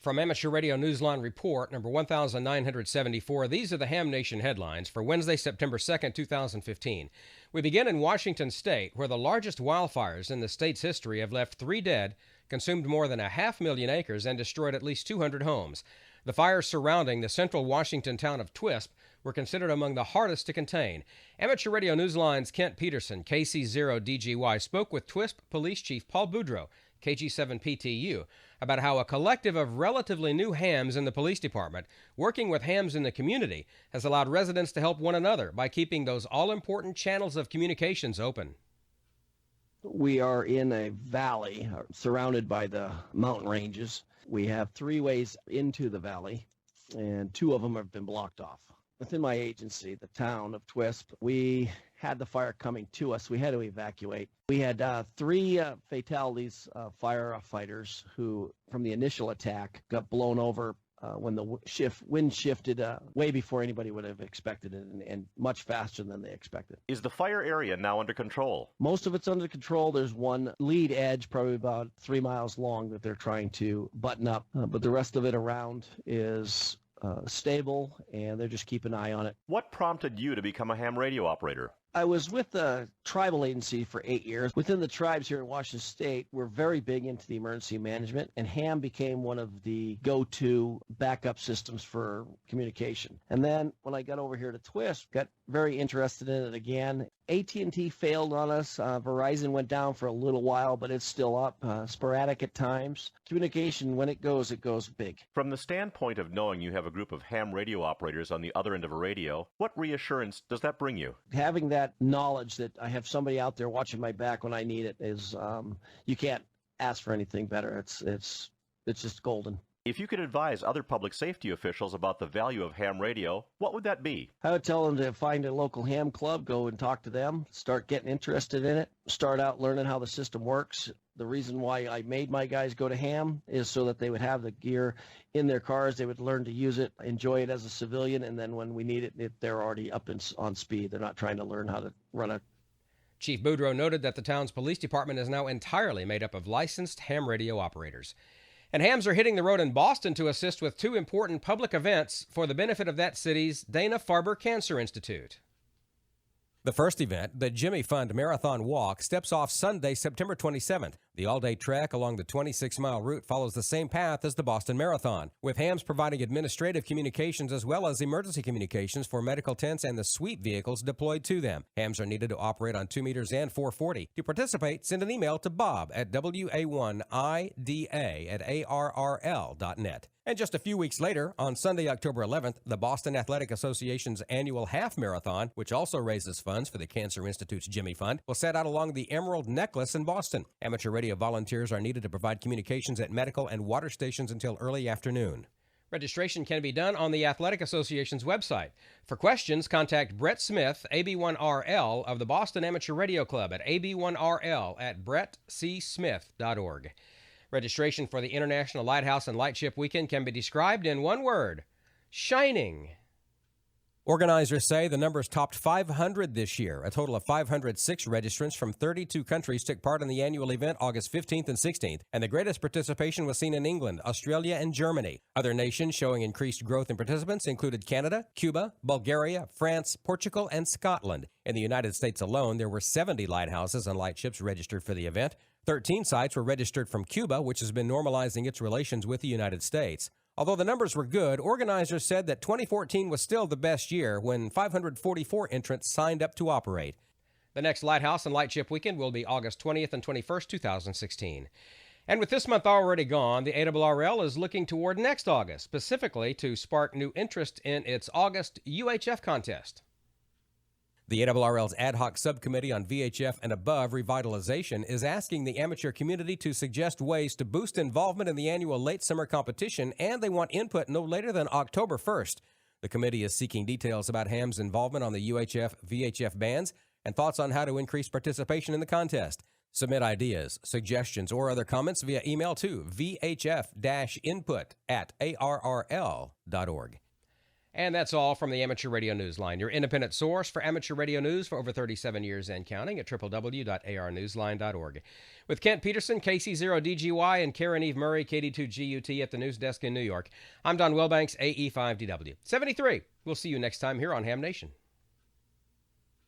From Amateur Radio Newsline Report, number 1974, these are the Ham Nation headlines for Wednesday, September 2nd, 2015. We begin in Washington State, where the largest wildfires in the state's history have left 3 dead, consumed more than 500,000 acres, and destroyed at least 200 homes. The fires surrounding the central Washington town of Twisp were considered among the hardest to contain. Amateur Radio Newsline's Kent Peterson, KC0DGY, spoke with Twisp Police Chief Paul Boudreau, KG7PTU, about how a collective of relatively new hams in the police department, working with hams in the community, has allowed residents to help one another by keeping those all-important channels of communications open. We are in a valley surrounded by the mountain ranges. We have 3 ways into the valley, and 2 of them have been blocked off. Within my agency, the town of Twisp, we had the fire coming to us. We had to evacuate. We had 3 fatalities, firefighters who, from the initial attack, got blown over when the wind shifted way before anybody would have expected it, and much faster than they expected. Is the fire area now under control? Most of it's under control. There's one lead edge, probably about 3 miles long, that they're trying to button up, but the rest of it around is stable, and they're just keeping an eye on it. What prompted you to become a ham radio operator? I was with the tribal agency for 8 years. Within the tribes here in Washington State, we're very big into the emergency management, and ham became one of the go-to backup systems for communication. And then when I got over here to Twisp, got very interested in it again. AT&T failed on us. Verizon went down for a little while, but it's still up, sporadic at times. Communication, when it goes big. From the standpoint of knowing you have a group of ham radio operators on the other end of a radio, what reassurance does that bring you? Having that knowledge that I have somebody out there watching my back when I need it is, you can't ask for anything better. It's just golden. If you could advise other public safety officials about the value of ham radio, what would that be? I would tell them to find a local ham club, go and talk to them, start getting interested in it, start out learning how the system works. The reason why I made my guys go to ham is so that they would have the gear in their cars, they would learn to use it, enjoy it as a civilian, and then when we need it, they're already up on speed. They're not trying to learn how to run a... Chief Boudreau noted that the town's police department is now entirely made up of licensed ham radio operators. And hams are hitting the road in Boston to assist with 2 important public events for the benefit of that city's Dana-Farber Cancer Institute. The first event, the Jimmy Fund Marathon Walk, steps off Sunday, September 27th. The all-day trek along the 26-mile route follows the same path as the Boston Marathon, with hams providing administrative communications as well as emergency communications for medical tents and the sweep vehicles deployed to them. Hams are needed to operate on 2 meters and 440. To participate, send an email to Bob at wa1ida@arrl.net. And just a few weeks later, on Sunday, October 11th, the Boston Athletic Association's annual half marathon, which also raises funds for the Cancer Institute's Jimmy Fund, will set out along the Emerald Necklace in Boston. Amateur radio volunteers are needed to provide communications at medical and water stations until early afternoon. Registration can be done on the Athletic Association's website. For questions, contact Brett Smith, AB1RL, of the Boston Amateur Radio Club at ab1rl@brettcsmith.org. Registration for the International Lighthouse and Lightship Weekend can be described in one word: shining. Organizers say the numbers topped 500 this year. A total of 506 registrants from 32 countries took part in the annual event August 15th and 16th, and the greatest participation was seen in England, Australia, and Germany. Other nations showing increased growth in participants included Canada, Cuba, Bulgaria, France, Portugal, and Scotland. In the United States alone, there were 70 lighthouses and lightships registered for the event. 13 sites were registered from Cuba, which has been normalizing its relations with the United States. Although the numbers were good, organizers said that 2014 was still the best year when 544 entrants signed up to operate. The next Lighthouse and Lightship Weekend will be August 20th and 21st, 2016. And with this month already gone, the ARRL is looking toward next August, specifically to spark new interest in its August UHF contest. The ARRL's ad hoc subcommittee on VHF and above revitalization is asking the amateur community to suggest ways to boost involvement in the annual late summer competition, and they want input no later than October 1st. The committee is seeking details about ham's involvement on the UHF VHF bands and thoughts on how to increase participation in the contest. Submit ideas, suggestions, or other comments via email to vhf-input@arrl.org. And that's all from the Amateur Radio Newsline, your independent source for amateur radio news for over 37 years and counting at www.arnewsline.org. With Kent Peterson, KC0DGY, and Karen Eve Murray, KD2GUT at the news desk in New York, I'm Don Wilbanks, AE5DW. 73. We'll see you next time here on Ham Nation.